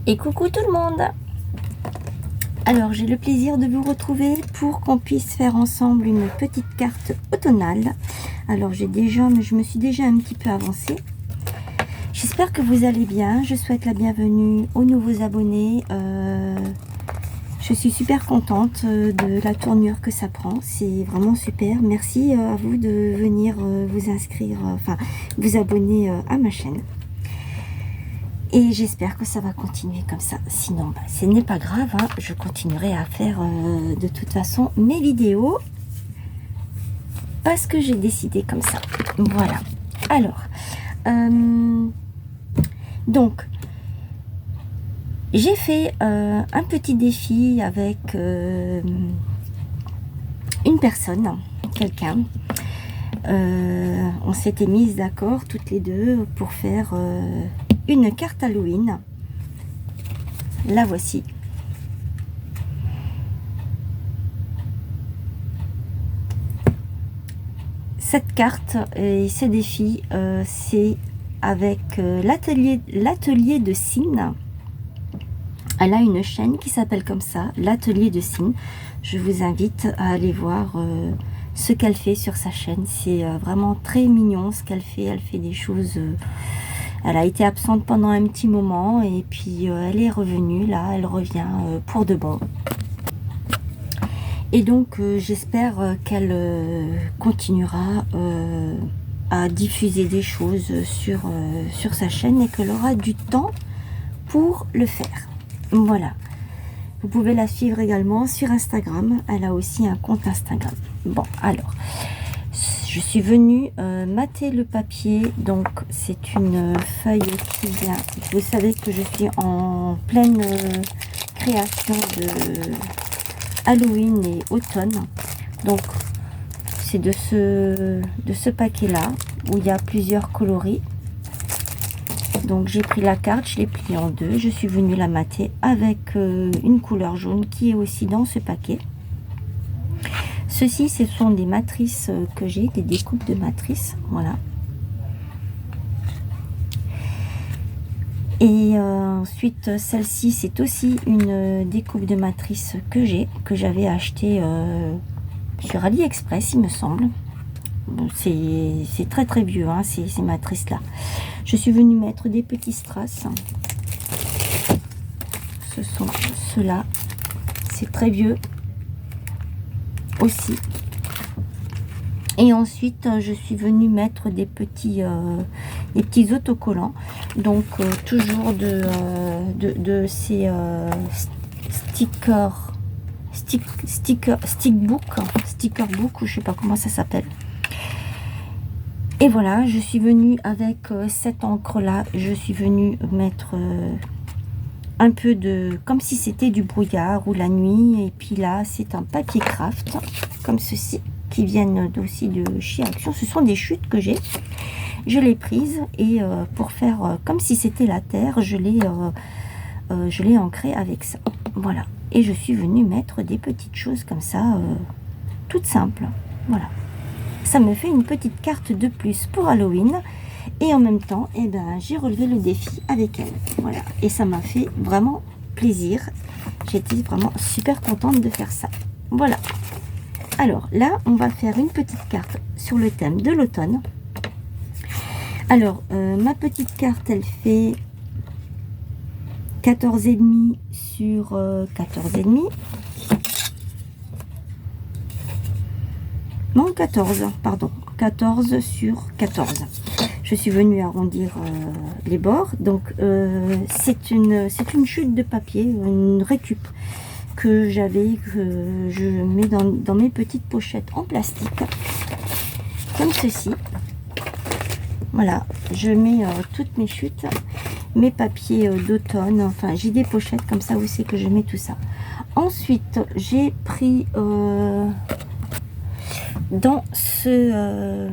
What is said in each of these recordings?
Et coucou tout le monde. Alors j'ai le plaisir de vous retrouver pour qu'on puisse faire ensemble une petite carte automnale. Alors je me suis déjà un petit peu avancée. J'espère que vous allez bien. Je souhaite la bienvenue aux nouveaux abonnés. Je suis super contente de la tournure que ça prend. C'est vraiment super. Merci à vous de venir vous inscrire, vous abonner à ma chaîne. Et j'espère que ça va continuer comme ça. Sinon, ce n'est pas grave. Hein. Je continuerai à faire de toute façon mes vidéos. Parce que j'ai décidé comme ça. Voilà. Alors. Donc. J'ai fait un petit défi avec une personne. Quelqu'un. On s'était mises d'accord toutes les deux pour faire... une carte Halloween. La voici. Cette carte et ce défi, c'est avec l'atelier de Cine. Elle a une chaîne qui s'appelle comme ça, l'atelier de Cine. Je vous invite à aller voir ce qu'elle fait sur sa chaîne. C'est vraiment très mignon ce qu'elle fait. Elle fait des choses... Elle a été absente pendant un petit moment et puis elle est revenue. Là, elle revient pour de bon. Et donc, j'espère qu'elle continuera à diffuser des choses sur sa chaîne et qu'elle aura du temps pour le faire. Voilà. Vous pouvez la suivre également sur Instagram. Elle a aussi un compte Instagram. Bon, alors... Je suis venue mater le papier, donc c'est une feuille qui vient. Vous savez que je suis en pleine création de Halloween et automne. Donc c'est de ce paquet-là où il y a plusieurs coloris. Donc j'ai pris la carte, je l'ai pliée en deux. Je suis venue la mater avec une couleur jaune qui est aussi dans ce paquet. Ceci, ce sont des matrices que j'ai, des découpes de matrices, voilà. Et ensuite, celle-ci, c'est aussi une découpe de matrice que j'ai, que j'avais acheté sur AliExpress, il me semble. Bon, c'est très très vieux, hein, ces matrices-là. Je suis venue mettre des petits strass. Ce sont ceux-là. C'est très vieux. Aussi. Et ensuite je suis venue mettre des petits autocollants, donc toujours de ces sticker book ou je sais pas comment ça s'appelle. Et voilà, je suis venue avec cette encre là, je suis venue mettre un peu de, comme si c'était du brouillard ou la nuit. Et puis là, c'est un papier craft, comme ceci, qui viennent aussi de chez Action. Ce sont des chutes que j'ai. Je l'ai prise et pour faire comme si c'était la terre, je l'ai ancré avec ça. Voilà. Et je suis venue mettre des petites choses comme ça, toutes simples. Voilà. Ça me fait une petite carte de plus pour Halloween. Et en même temps, eh ben, j'ai relevé le défi avec elle. Voilà. Et ça m'a fait vraiment plaisir. J'étais vraiment super contente de faire ça. Voilà. Alors là, on va faire une petite carte sur le thème de l'automne. Alors, ma petite carte, elle fait 14,5 sur 14,5. Non, 14, pardon. 14 sur 14. Je suis venue arrondir les bords. Donc, c'est une chute de papier, une récup que j'avais, que je mets dans mes petites pochettes en plastique, comme ceci. Voilà, je mets toutes mes chutes, mes papiers d'automne. Enfin, j'ai des pochettes comme ça où c'est que je mets tout ça. Ensuite, j'ai pris dans ce...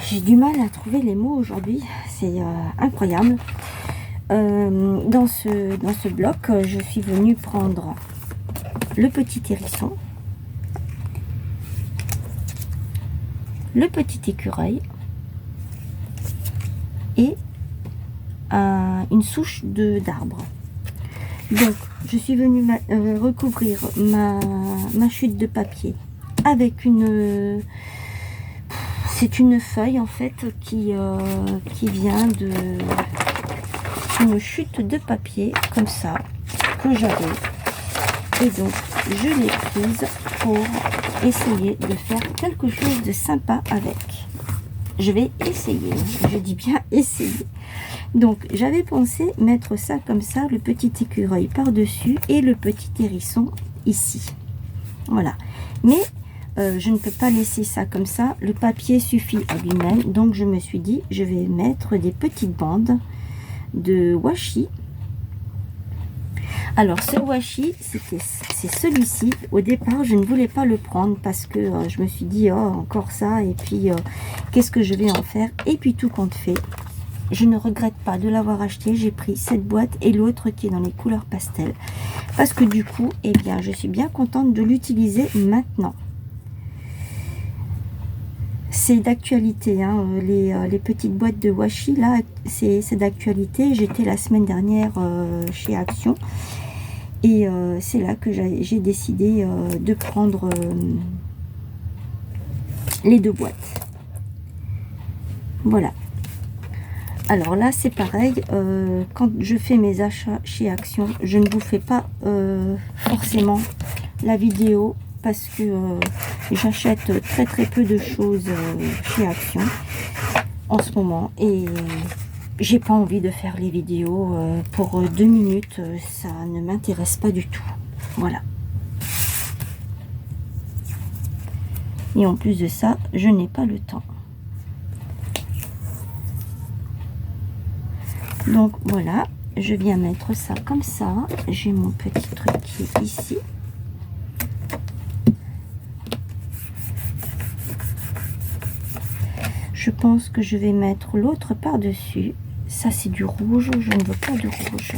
j'ai du mal à trouver les mots aujourd'hui, c'est incroyable. Dans ce bloc, je suis venue prendre le petit hérisson, le petit écureuil et un une souche d'arbre. Donc, je suis venue recouvrir ma chute de papier avec une... C'est une feuille en fait qui vient d'une chute de papier comme ça que j'avais. Et donc, je l'ai prise pour essayer de faire quelque chose de sympa avec. Je vais essayer, je dis bien essayer. Donc, j'avais pensé mettre ça comme ça, le petit écureuil par-dessus et le petit hérisson ici. Voilà. Mais je ne peux pas laisser ça comme ça. Le papier suffit à lui-même. Donc, je me suis dit, je vais mettre des petites bandes de washi. Alors, ce washi, c'est celui-ci. Au départ, je ne voulais pas le prendre parce que je me suis dit, oh, encore ça. Et puis, qu'est-ce que je vais en faire? Et puis, tout compte fait. Je ne regrette pas de l'avoir acheté. J'ai pris cette boîte et l'autre qui est dans les couleurs pastel. Parce que du coup, eh bien, je suis bien contente de l'utiliser maintenant. C'est d'actualité, hein, les petites boîtes de washi, là, c'est d'actualité. J'étais la semaine dernière chez Action. Et c'est là que j'ai décidé de prendre les deux boîtes. Voilà. Alors là, c'est pareil, quand je fais mes achats chez Action, je ne vous fais pas forcément la vidéo parce que j'achète très peu de choses chez Action en ce moment et j'ai pas envie de faire les vidéos pour 2 minutes, ça ne m'intéresse pas du tout. Voilà. Et en plus de ça, je n'ai pas le temps. Donc voilà, je viens mettre ça comme ça. J'ai mon petit truc qui est ici. Je pense que je vais mettre l'autre par-dessus. Ça c'est du rouge, je ne veux pas de rouge.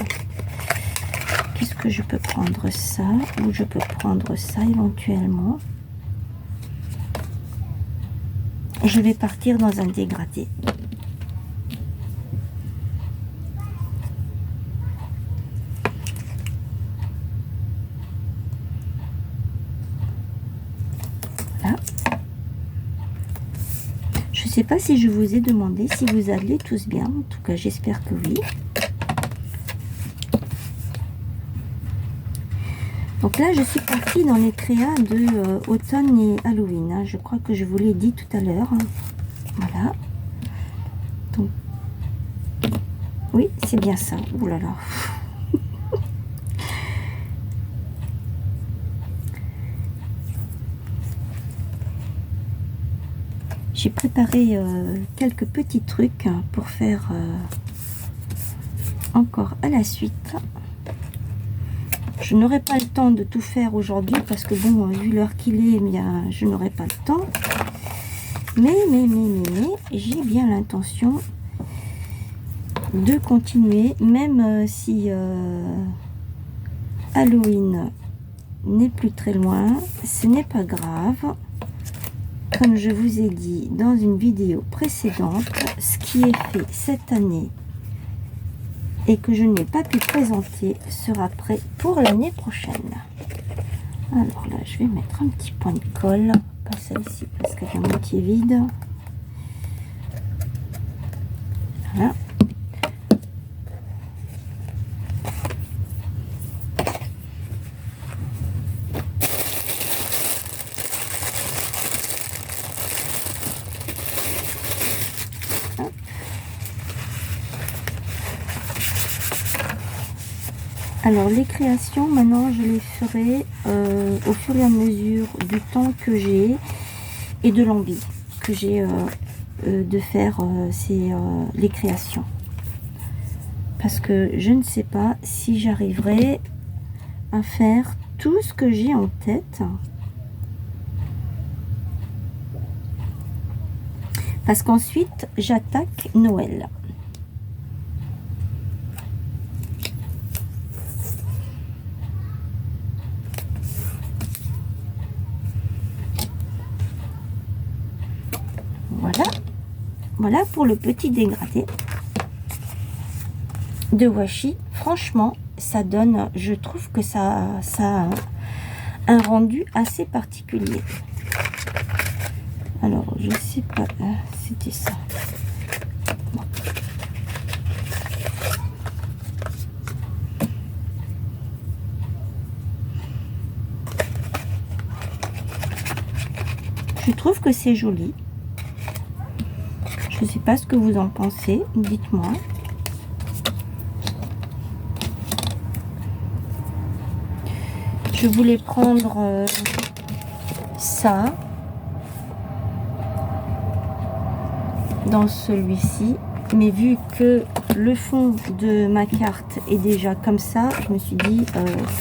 Qu'est-ce que je peux prendre ça? Ou je peux prendre ça éventuellement. Je vais partir dans un dégradé. Je ne sais pas si je vous ai demandé si vous allez tous bien. En tout cas, j'espère que oui. Donc là, je suis partie dans les créas de automne et Halloween. Hein. Je crois que je vous l'ai dit tout à l'heure. Voilà. Donc, oui, c'est bien ça. Ouh là là. J'ai préparé quelques petits trucs pour faire encore à la suite. Je n'aurai pas le temps de tout faire aujourd'hui parce que bon, vu l'heure qu'il est, eh bien, je n'aurai pas le temps. Mais j'ai bien l'intention de continuer, même si Halloween n'est plus très loin, ce n'est pas grave. Comme je vous ai dit dans une vidéo précédente, ce qui est fait cette année et que je n'ai pas pu présenter sera prêt pour l'année prochaine. Alors là, je vais mettre un petit point de colle, pas celle-ci parce qu'elle est à moitié vide. Voilà. Alors les créations, maintenant je les ferai au fur et à mesure du temps que j'ai et de l'envie que j'ai de faire les créations. Parce que je ne sais pas si j'arriverai à faire tout ce que j'ai en tête. Parce qu'ensuite j'attaque Noël. Voilà pour le petit dégradé. de washi. Franchement, ça donne, je trouve que ça a un rendu assez particulier. Alors, je sais pas, c'était ça. Bon. Je trouve que c'est joli. Je ne sais pas ce que vous en pensez, dites-moi. Je voulais prendre ça dans celui-ci, mais vu que le fond de ma carte est déjà comme ça, je me suis dit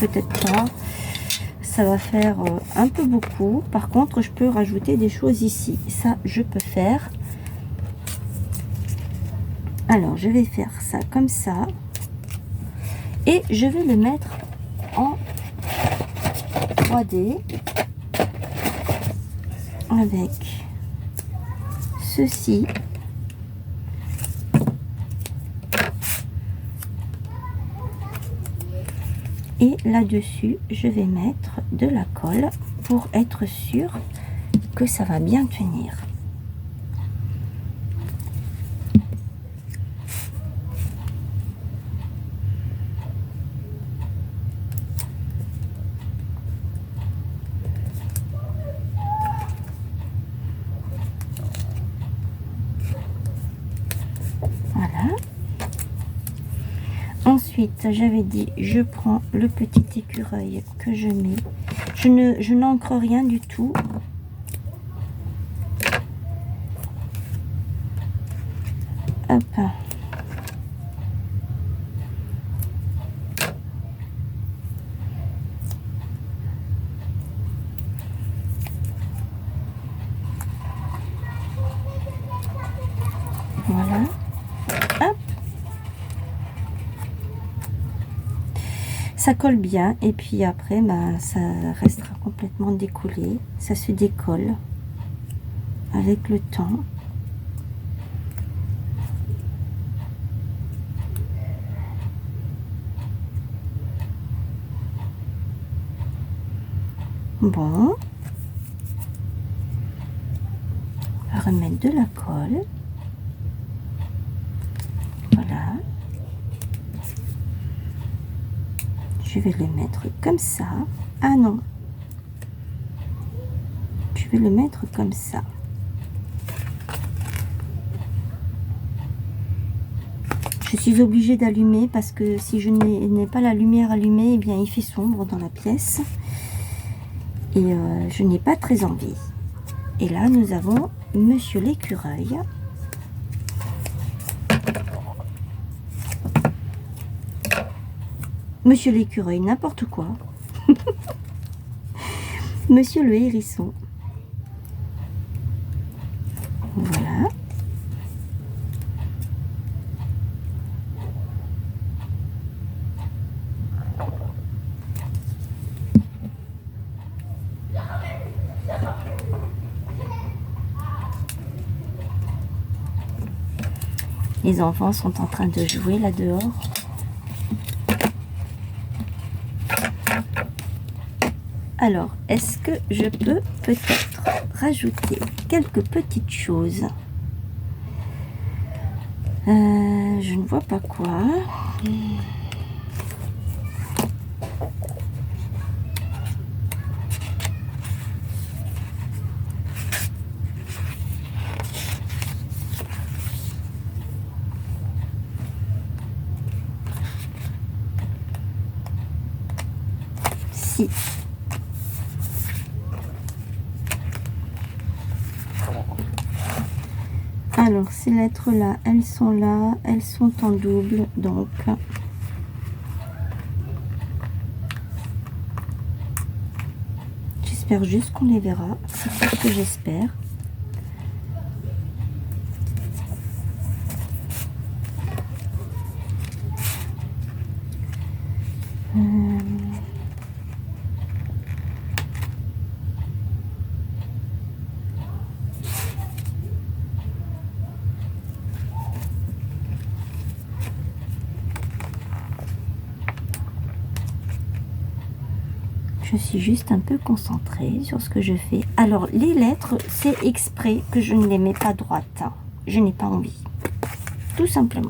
peut-être pas, ça va faire un peu beaucoup. Par contre, je peux rajouter des choses ici, ça je peux faire. Alors je vais faire ça comme ça et je vais le mettre en 3D avec ceci. Et là-dessus, je vais mettre de la colle pour être sûr que ça va bien tenir. Voilà. Ensuite, j'avais dit, je prends le petit écureuil que je mets. Je n'encre rien du tout. Hop. Voilà. Hop. Ça colle bien et puis après bah, ça restera complètement décollé, ça se décolle avec le temps. Bon, on va remettre de la colle, voilà. Je vais le mettre comme ça. Ah non, je vais le mettre comme ça. Je suis obligée d'allumer parce que si je n'ai pas la lumière allumée, eh bien il fait sombre dans la pièce et je n'ai pas très envie. Et là nous avons Monsieur l'écureuil. Monsieur l'écureuil, n'importe quoi. Monsieur le hérisson. Voilà. Les enfants sont en train de jouer là dehors. Alors, est-ce que je peux peut-être rajouter quelques petites choses? Je ne vois pas quoi. Si. Alors, ces lettres-là, elles sont en double, donc j'espère juste qu'on les verra, c'est tout ce que j'espère. Je suis juste un peu concentrée sur ce que je fais. Alors, les lettres, c'est exprès que je ne les mets pas droites. Je n'ai pas envie. Tout simplement.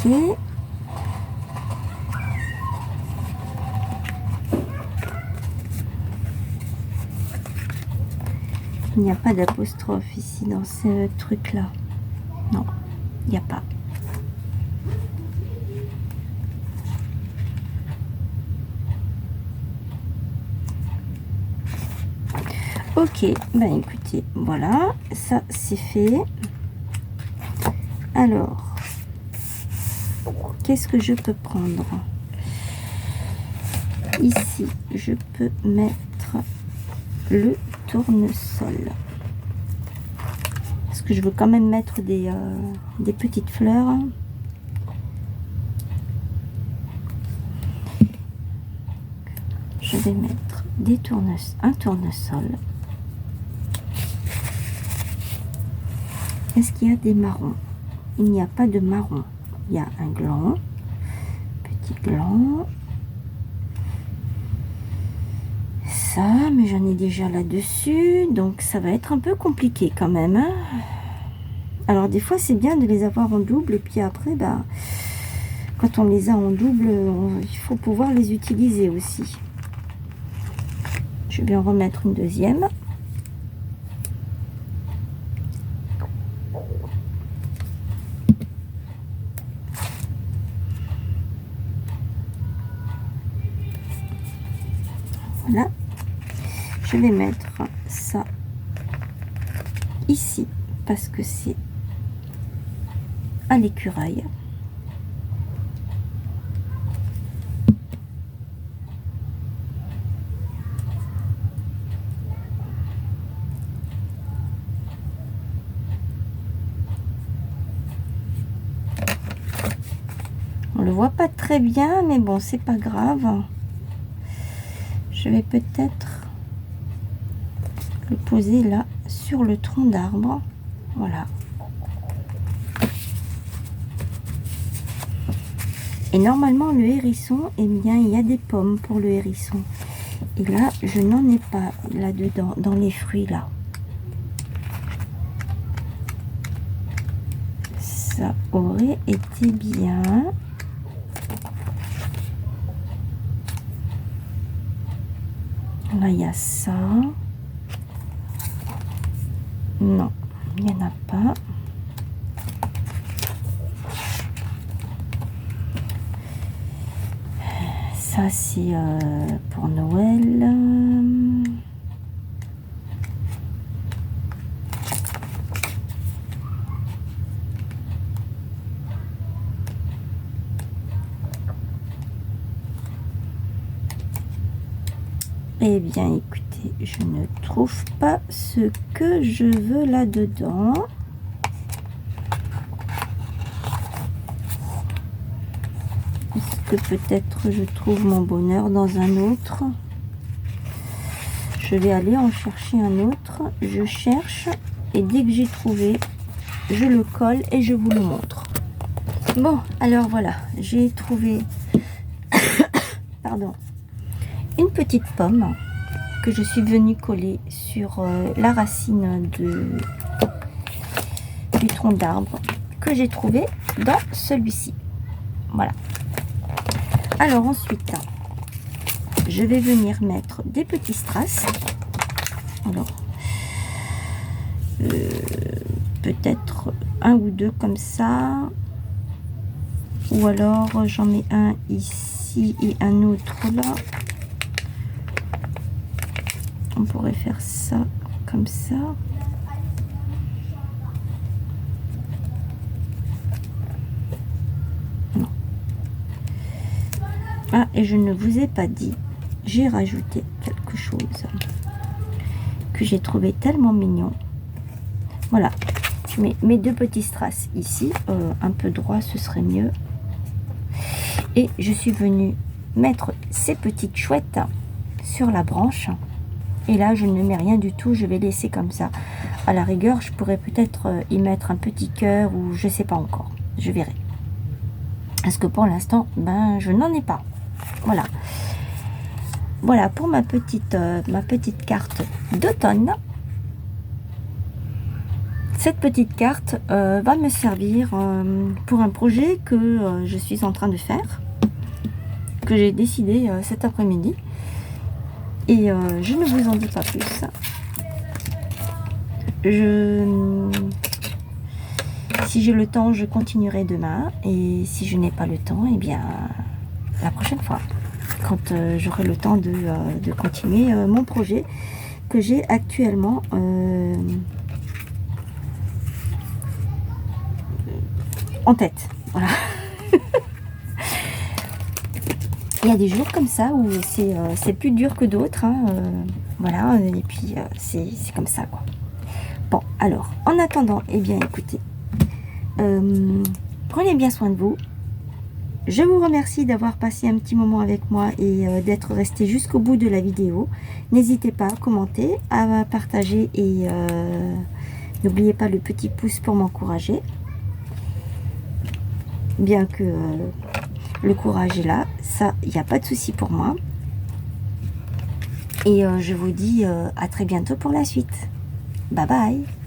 Ok. Il n'y a pas d'apostrophe ici dans ce truc-là. Non, il n'y a pas. Ok, ben écoutez, voilà, ça c'est fait. Alors, qu'est-ce que je peux prendre? Ici, je peux mettre le tournesol. Parce que je veux quand même mettre des petites fleurs. Je vais mettre un tournesol. Est-ce qu'il y a des marrons? Il n'y a pas de marron. Il y a un gland, petit gland. Ça, mais j'en ai déjà là-dessus, donc ça va être un peu compliqué quand même. Hein. Alors des fois, c'est bien de les avoir en double, et puis après, bah, quand on les a en double, il faut pouvoir les utiliser aussi. Je vais en remettre une deuxième. Voilà. Je vais mettre ça ici parce que c'est à l'écureuil. On le voit pas très bien, mais bon, c'est pas grave. Je vais peut-être le poser là sur le tronc d'arbre. Voilà. Et normalement, le hérisson, eh bien, il y a des pommes pour le hérisson. Et là, je n'en ai pas là-dedans, dans les fruits là. Ça aurait été bien. Là, il y a ça. Non, il n'y en a pas. Ça, c'est pour Noël. Eh bien, écoutez, je ne trouve pas ce que je veux là-dedans. Est-ce que peut-être je trouve mon bonheur dans un autre? Je vais aller en chercher un autre. Je cherche et dès que j'ai trouvé, je le colle et je vous le montre. Bon, alors voilà, j'ai trouvé pardon, une petite pomme que je suis venue coller sur la racine du tronc d'arbre que j'ai trouvé dans celui-ci. Voilà. Alors ensuite, je vais venir mettre des petits strass. Alors, peut-être un ou deux comme ça. Ou alors j'en mets un ici et un autre là. on pourrait faire ça comme ça. Non. Ah, et je ne vous ai pas dit, j'ai rajouté quelque chose que j'ai trouvé tellement mignon. Voilà, je mets mes deux petits strass ici, un peu droit, ce serait mieux. Et je suis venue mettre ces petites chouettes sur la branche. Et là, je ne mets rien du tout, je vais laisser comme ça. À la rigueur, je pourrais peut-être y mettre un petit cœur ou je sais pas encore. Je verrai. Parce que pour l'instant, ben, je n'en ai pas. Voilà. Voilà pour ma petite carte d'automne. Cette petite carte va me servir pour un projet que je suis en train de faire, que j'ai décidé cet après-midi. Et je ne vous en dis pas plus. Si j'ai le temps, je continuerai demain. Et si je n'ai pas le temps, eh bien, la prochaine fois. Quand j'aurai le temps de continuer mon projet que j'ai actuellement en tête. Voilà. Il y a des jours comme ça où c'est plus dur que d'autres. Hein, voilà, et puis c'est comme ça, quoi. Bon, alors, en attendant, eh bien, écoutez, prenez bien soin de vous. Je vous remercie d'avoir passé un petit moment avec moi et d'être resté jusqu'au bout de la vidéo. N'hésitez pas à commenter, à partager et n'oubliez pas le petit pouce pour m'encourager. Bien que le courage est là, ça, il n'y a pas de souci pour moi. Et je vous dis à très bientôt pour la suite. Bye bye!